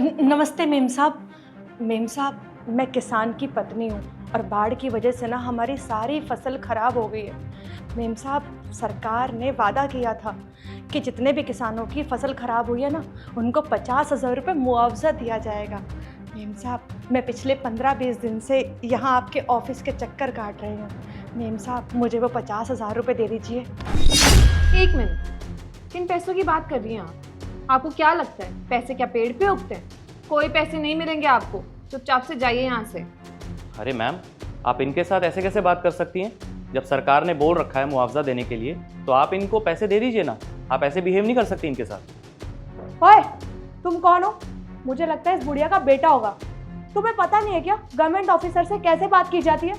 नमस्ते मेम साहब। मेम साहब, मैं किसान की पत्नी हूँ और बाढ़ की वजह से ना हमारी सारी फसल खराब हो गई है। मेम साहब, सरकार ने वादा किया था कि जितने भी किसानों की फसल खराब हुई है ना, उनको 50,000 रुपये मुआवजा दिया जाएगा। मेम साहब, मैं पिछले 15-20 दिन से यहाँ आपके ऑफिस के चक्कर काट रही हूँ। मेम साहब, मुझे वो 50,000 रुपये दे दीजिए। एक मिनट, किन पैसों की बात कर रही हैं आप? आपको क्या लगता है पैसे क्या पेड़ पे उगते हैं? कोई पैसे नहीं मिलेंगे आपको, चुपचाप से जाइए यहाँ से। अरे मैम, आप इनके साथ ऐसे कैसे बात कर सकती हैं? जब सरकार ने बोल रखा है मुआवजा देने के लिए, तो आप इनको पैसे दे दीजिए ना। आप ऐसे बिहेव नहीं कर सकती इनके साथ। ओए, तुम कौन हो? मुझे लगता है इस बुढ़िया का बेटा होगा। तुम्हें पता नहीं है क्या गवर्नमेंट ऑफिसर से कैसे बात की जाती है?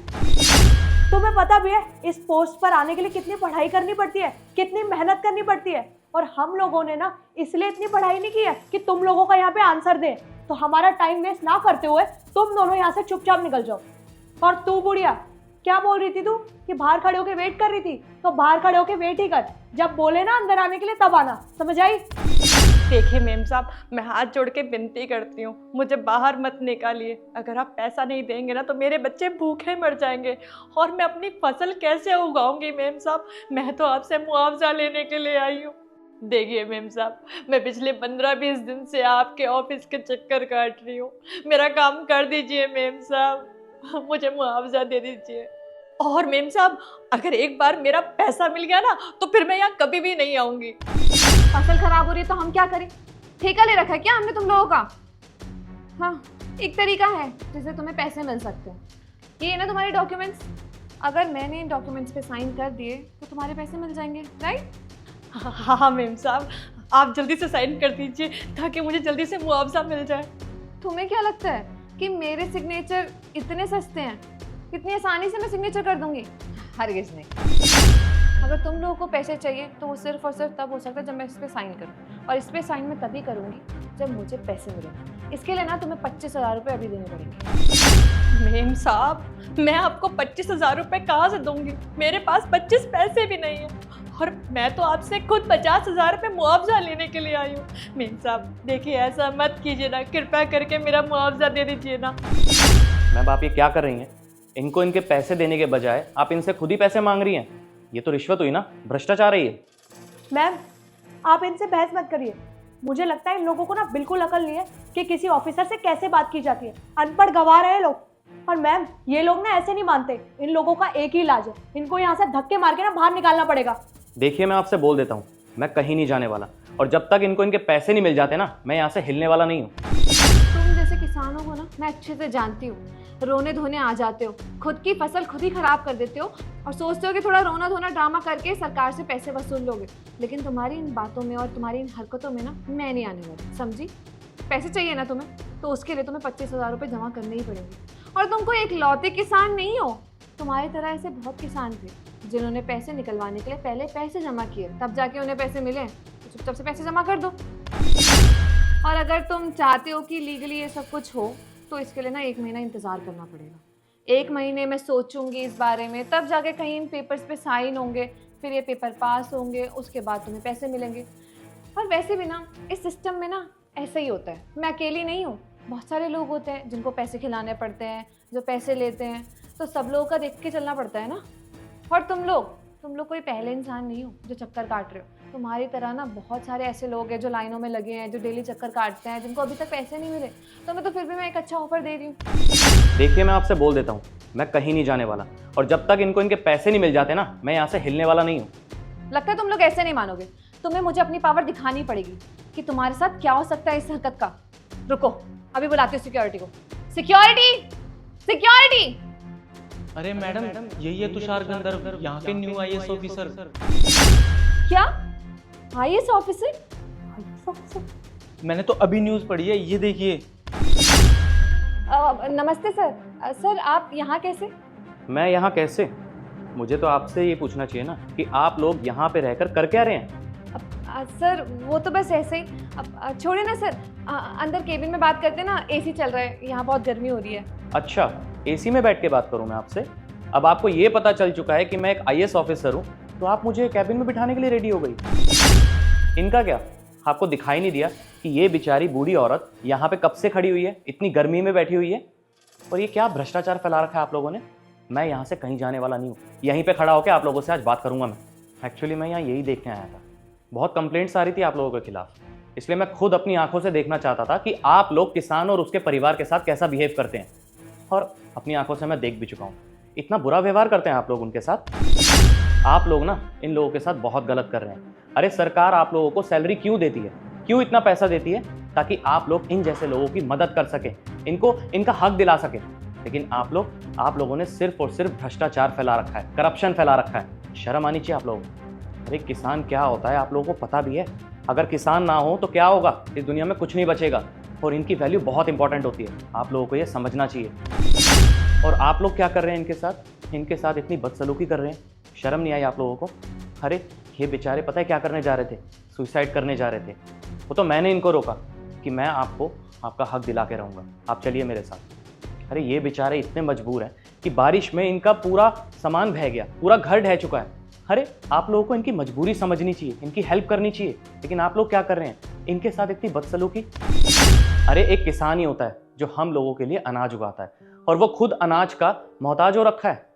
तुम्हें पता भी है इस पोस्ट पर आने के लिए कितनी पढ़ाई करनी पड़ती है, कितनी मेहनत करनी पड़ती है। और हम लोगों ने ना इसलिए इतनी पढ़ाई नहीं की है कि तुम लोगों का यहाँ पे आंसर दें। तो हमारा टाइम वेस्ट ना करते हुए तुम दोनों यहाँ से चुपचाप निकल जाओ। और तू बुढ़िया, क्या बोल रही थी तू कि बाहर खड़े होके वेट कर रही थी? तो बाहर खड़े होके वेट ही कर, जब बोले ना अंदर आने के लिए तब आना, समझ आई? देखिए मेम साहब, मैं हाथ जोड़ के विनती करती हूँ, मुझे बाहर मत निकालिए। अगर आप पैसा नहीं देंगे ना तो मेरे बच्चे भूखे मर जाएंगे और मैं अपनी फसल कैसे उगाऊंगी? मेम साहब, मैं तो आपसे मुआवजा लेने के लिए आई हूँ। देखिए मेम साहब, मैं पिछले 15-20 दिन से आपके ऑफिस के चक्कर काट रही हूँ। मेरा काम कर दीजिए मेम साहब, मुझे मुआवजा दे दीजिए। और मेम साहब, अगर एक बार मेरा पैसा मिल गया ना तो फिर मैं यहाँ कभी भी नहीं आऊँगी। फसल खराब हो रही है तो हम क्या करें? ठेका ले रखा है क्या हमने तुम लोगों का? हाँ, एक तरीका है जिससे तुम्हें पैसे मिल सकते हैं। ये है ना तुम्हारे डॉक्यूमेंट्स। अगर मैंने इन डॉक्यूमेंट्स पे साइन कर दिए तो तुम्हारे पैसे मिल जाएंगे, राइट? हाँ मेम साहब, आप जल्दी से साइन कर दीजिए ताकि मुझे जल्दी से मुआवजा मिल जाए। तुम्हें क्या लगता है कि मेरे सिग्नेचर इतने सस्ते हैं? इतनी आसानी से मैं सिग्नेचर कर दूंगी? हरगिज़ नहीं। अगर तुम लोगों को पैसे चाहिए तो वो सिर्फ और सिर्फ तब हो सकता है जब मैं इस पर साइन करूँ, और इस पर साइन मैं तभी करूँगी जब मुझे पैसे मिलेंगे। इसके लिए ना तुम्हें 25,000 रुपये अभी देने पड़ेंगे। मेम साहब, मैं आपको 25,000 रुपये कहाँ से दूंगी? मेरे पास 25 पैसे भी नहीं है और मैं तो आपसे खुद 50,000 रुपये मुआवजा लेने के लिए आई हूँ। मेम साहब देखिए, ऐसा मत कीजिए ना, कृपया करके मेरा मुआवजा दे दीजिए ना। मैम, आप ये क्या कर रही हैं? इनको इनके पैसे देने के बजाय आप इनसे खुद ही पैसे मांग रही हैं। ये तो रिश्वत हुई ना, भ्रष्टाचार है ये। मैम, आप इनसे बहस मत करिए। मुझे लगता है इन लोगों को ना बिल्कुल अकल नहीं है कि किसी ऑफिसर से कैसे बात की जाती है। अनपढ़ गंवार है ये लोग। और मैम, ये लोग ना ऐसे नहीं मानते। इन लोगों का एक ही इलाज है, इनको यहाँ से धक्के मार के ना बाहर निकालना पड़ेगा। देखिए, मैं आपसे बोल देता हूँ, मैं कहीं नहीं जाने वाला। और जब तक इनको इनके पैसे नहीं मिल जाते ना, मैं यहाँ से हिलने वाला नहीं हूँ। तुम जैसे किसानों को ना मैं अच्छे से जानती हूँ। रोने धोने आ जाते हो, खुद की फसल खुद ही खराब कर देते हो और सोचते हो कि थोड़ा रोना धोना ड्रामा करके सरकार से पैसे वसूल लोगे। लेकिन तुम्हारी इन बातों में और तुम्हारी इन हरकतों में ना मैं नहीं आने वाली, समझी? पैसे चाहिए ना तुम्हें, तो उसके लिए तुम्हें 25,000 रुपये जमा करने ही पड़ेंगे। और तुम कोई इकलौते किसान नहीं हो, तुम्हारी तरह ऐसे बहुत किसान थे जिन्होंने पैसे निकलवाने के लिए पहले पैसे जमा किए, तब जाके उन्हें पैसे मिले। तो चुपचाप से पैसे जमा कर दो। और अगर तुम चाहते हो कि लीगली ये सब कुछ हो तो इसके लिए ना 1 महीना इंतज़ार करना पड़ेगा। 1 महीने में सोचूंगी इस बारे में, तब जाके कहीं इन पेपर्स पे साइन होंगे, फिर ये पेपर पास होंगे, उसके बाद तुम्हें पैसे मिलेंगे। और वैसे भी ना इस सिस्टम में ना ऐसा ही होता है। मैं अकेली नहीं हूँ, बहुत सारे लोग होते हैं जिनको पैसे खिलाने पड़ते हैं, जो पैसे लेते हैं। तो सब लोगों का देख के चलना पड़ता है ना। और तुम लोग कोई पहले इंसान नहीं हो जो चक्कर काट रहे हो। तुम्हारी तरह ना बहुत सारे ऐसे लोग हैं जो लाइनों में लगे हैं, जो डेली चक्कर काटते हैं, जिनको अभी तक पैसे नहीं मिले। तो मैं तो फिर भी मैं एक अच्छा ऑफर दे रही हूँ। देखिए, मैं आपसे बोल देता हूँ, मैं कहीं नहीं जाने वाला। और जब तक इनको इनके पैसे नहीं मिल जाते ना, मैं यहाँ से हिलने वाला नहीं हूँ। लगता है तुम लोग ऐसे नहीं मानोगे। तुम्हें मुझे अपनी पावर दिखानी पड़ेगी कि तुम्हारे साथ क्या हो सकता है इस हरकत का। रुको, अभी बुलाती हूँ सिक्योरिटी को। Security, security! अरे मैडम, यही है तुषार गंधर्व, यहाँ के न्यू आईएएस ऑफिसर। क्या? IAS officer? मैंने तो अभी न्यूज़ पढ़ी है, ये देखिए। नमस्ते सर। सर आप यहाँ कैसे? मैं यहाँ कैसे? मुझे तो आपसे ये पूछना चाहिए ना कि आप लोग यहाँ पे रहकर कर क्या रहे हैं? सर वो तो बस ऐसे ही। अब छोड़िए ना सर, अंदर केबिन में बात करते ना, एसी चल रहा है, यहाँ बहुत गर्मी हो रही है। अच्छा, एसी में बैठ के बात करूँ मैं आपसे? अब आपको ये पता चल चुका है कि मैं एक आईएएस ऑफिसर हूँ, तो आप मुझे कैबिन में बिठाने के लिए रेडी हो गई। इनका क्या? आपको दिखाई नहीं दिया कि ये बेचारी बूढ़ी औरत यहाँ पे कब से खड़ी हुई है, इतनी गर्मी में बैठी हुई है? और ये क्या भ्रष्टाचार फैला रखा है आप लोगों ने। मैं यहाँ से कहीं जाने वाला नहीं हूँ, यहीं पे खड़ा होकर आप लोगों से आज बात करूँगा मैं। एक्चुअली मैं यहाँ यही देखने आया था, बहुत कंप्लेंट्स आ रही थी आप लोगों के खिलाफ, इसलिए मैं खुद अपनी आंखों से देखना चाहता था कि आप लोग किसान और उसके परिवार के साथ कैसा बिहेव करते हैं। और अपनी आंखों से मैं देख भी चुका हूँ, इतना बुरा व्यवहार करते हैं आप लोग उनके साथ। आप लोग ना इन लोगों के साथ बहुत गलत कर रहे हैं। अरे सरकार आप लोगों को सैलरी क्यों देती है, क्यों इतना पैसा देती है? ताकि आप लोग इन जैसे लोगों की मदद कर सकें, इनको इनका हक दिला सकें। लेकिन आप लोगों ने सिर्फ और सिर्फ भ्रष्टाचार फैला रखा है, करप्शन फैला रखा है। शर्म आनी चाहिए आप लोगों को। अरे किसान क्या होता है आप लोगों को पता भी है। अगर किसान ना हो तो क्या होगा, इस दुनिया में कुछ नहीं बचेगा। और इनकी वैल्यू बहुत इंपॉर्टेंट होती है, आप लोगों को ये समझना चाहिए। और आप लोग क्या कर रहे हैं इनके साथ इतनी बदसलूकी कर रहे हैं, शर्म नहीं आई आप लोगों को? अरे ये बेचारे पता है क्या करने जा रहे थे, सुसाइड करने जा रहे थे। वो तो मैंने इनको रोका कि मैं आपको आपका हक दिला के रहूँगा, आप चलिए मेरे साथ। अरे ये बेचारे इतने मजबूर हैं कि बारिश में इनका पूरा सामान बह गया, पूरा घर ढह चुका है। अरे आप लोगों को इनकी मजबूरी समझनी चाहिए, इनकी हेल्प करनी चाहिए। लेकिन आप लोग क्या कर रहे हैं, इनके साथ इतनी बदसलूकी। अरे एक किसान ही होता है जो हम लोगों के लिए अनाज उगाता है, और वो खुद अनाज का मोहताज हो रखा है।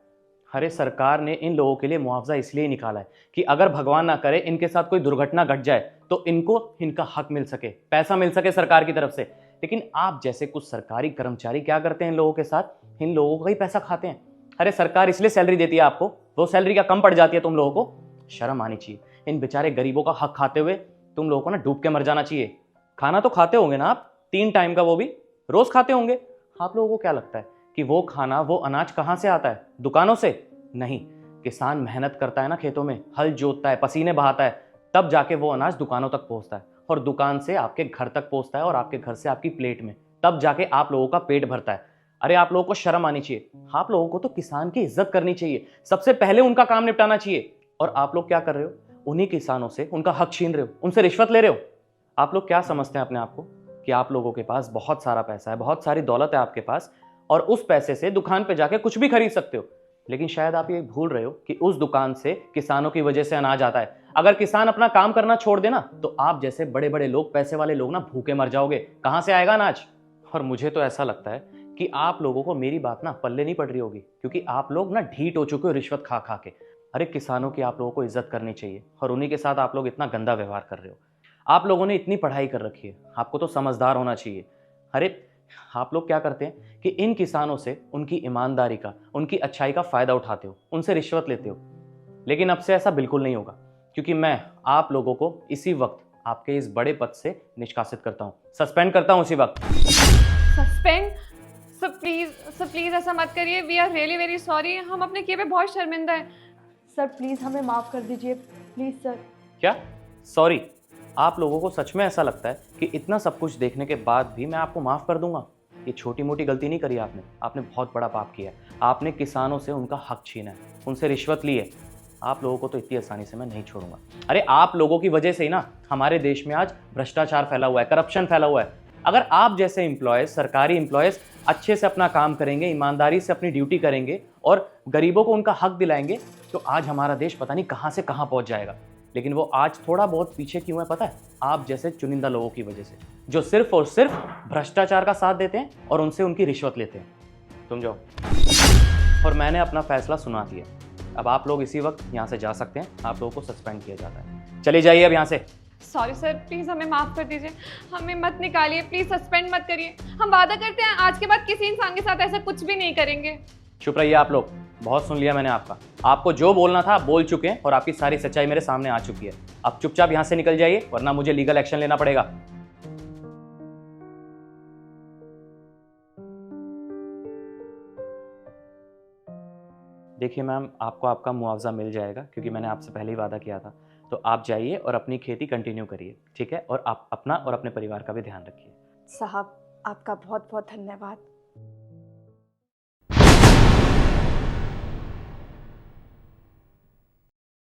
अरे सरकार ने इन लोगों के लिए मुआवजा इसलिए निकाला है कि अगर भगवान ना करे इनके साथ कोई दुर्घटना घट जाए तो इनको इनका हक मिल सके, पैसा मिल सके सरकार की तरफ से। लेकिन आप जैसे कुछ सरकारी कर्मचारी क्या करते हैं इन लोगों के साथ, इन लोगों का ही पैसा खाते हैं। अरे सरकार इसलिए सैलरी देती है आपको, वो सैलरी क्या कम पड़ जाती है तुम लोगों को? शर्म आनी चाहिए। इन बेचारे गरीबों का हक खाते हुए तुम लोगों को ना डूब के मर जाना चाहिए। खाना तो खाते होंगे ना आप, 3 टाइम का, वो भी रोज खाते होंगे। आप लोगों को क्या लगता है कि वो खाना, वो अनाज कहाँ से आता है, दुकानों से? नहीं, किसान मेहनत करता है ना खेतों में, हल जोतता है, पसीने बहाता है, तब जाके वो अनाज दुकानों तक पहुंचता है, और दुकान से आपके घर तक पहुंचता है, और आपके घर से आपकी प्लेट में, तब जाके आप लोगों का पेट भरता है। अरे आप लोगों को शर्म आनी चाहिए। आप लोगों को तो किसान की इज्जत करनी चाहिए, सबसे पहले उनका काम निपटाना चाहिए। और आप लोग क्या कर रहे हो, उन्हीं किसानों से उनका हक छीन रहे हो, उनसे रिश्वत ले रहे हो। आप लोग क्या समझते हैं अपने आप को कि आप लोगों के पास बहुत सारा पैसा है, बहुत सारी दौलत है आपके पास, और उस पैसे से दुकान पे जाके कुछ भी खरीद सकते हो। लेकिन शायद आप ये भूल रहे हो कि उस दुकान से किसानों की वजह से अनाज आता है। अगर किसान अपना काम करना छोड़ देना तो आप जैसे बड़े बड़े लोग, पैसे वाले लोग ना भूखे मर जाओगे। कहाँ से आएगा अनाज? और मुझे तो ऐसा लगता है कि आप लोगों को मेरी बात ना पल्ले नहीं पड़ रही होगी, क्योंकि आप लोग ना ढीठ हो चुके हो रिश्वत खा खा के। अरे किसानों की आप लोगों को इज्जत करनी चाहिए, और उन्हीं के साथ आप लोग इतना गंदा व्यवहार कर रहे हो। आप लोगों ने इतनी पढ़ाई कर रखी है, आपको तो समझदार होना चाहिए। अरे आप लोग क्या करते हैं कि इन किसानों से उनकी ईमानदारी का, उनकी अच्छाई का फ़ायदा उठाते हो, उनसे रिश्वत लेते हो। लेकिन अब से ऐसा बिल्कुल नहीं होगा, क्योंकि मैं आप लोगों को इसी वक्त आपके इस बड़े पद से निष्कासित करता हूँ, सस्पेंड करता हूँ इसी वक्त। सस्पेंड? सर प्लीज़ ऐसा मत करिए। We are really very sorry, हम अपने किए पे बहुत शर्मिंदा हैं। सर प्लीज़ हमें माफ़ कर दीजिए, प्लीज़ सर। क्या सॉरी? आप लोगों को सच में ऐसा लगता है कि इतना सब कुछ देखने के बाद भी मैं आपको माफ़ कर दूंगा? ये छोटी मोटी गलती नहीं करी आपने बहुत बड़ा पाप किया है। आपने किसानों से उनका हक छीना है, उनसे रिश्वत ली है। आप लोगों को तो इतनी आसानी से मैं नहीं छोड़ूंगा। अरे आप लोगों की वजह से ही ना हमारे देश में आज भ्रष्टाचार फैला हुआ है, करप्शन फैला हुआ है। अगर आप जैसे एम्प्लॉयज़, सरकारी एम्प्लॉयज़ अच्छे से अपना काम करेंगे, ईमानदारी से अपनी ड्यूटी करेंगे और गरीबों को उनका हक दिलाएंगे, तो आज हमारा देश पता नहीं कहाँ से कहाँ पहुँच जाएगा। लेकिन वो आज थोड़ा बहुत पीछे क्यों है पता है? आप जैसे चुनिंदा लोगों की वजह से, जो सिर्फ और सिर्फ भ्रष्टाचार का साथ देते हैं और उनसे उनकी रिश्वत लेते हैं। तुम जाओ। और मैंने अपना फैसला सुना दिया। अब आप लोग इसी वक्त यहाँ से जा सकते हैं, आप लोगों को सस्पेंड किया जाता है। चले जाइए अब यहाँ से। सॉरी सर, प्लीज़ हमें माफ़ कर दीजिए, हमें मत निकालिए, प्लीज़ सस्पेंड मत करिए। हम वादा करते हैं आज के बाद किसी इंसान के साथ ऐसा कुछ भी नहीं करेंगे। चुप रहिए आप लोग, बहुत सुन लिया मैंने आपका। आपको जो बोलना था आप बोल चुके हैं, और आपकी सारी सच्चाई मेरे सामने आ चुकी है। अब चुपचाप यहाँ से निकल जाइए, वरना मुझे लीगल एक्शन लेना पड़ेगा। देखिए मैम, आपको आपका मुआवजा मिल जाएगा, क्योंकि मैंने आपसे पहले ही वादा किया था। तो आप जाइए और अपनी खेती कंटिन्यू करिए, ठीक है? और आप अपना और अपने परिवार का भी ध्यान रखिए। साहब आपका बहुत बहुत धन्यवाद।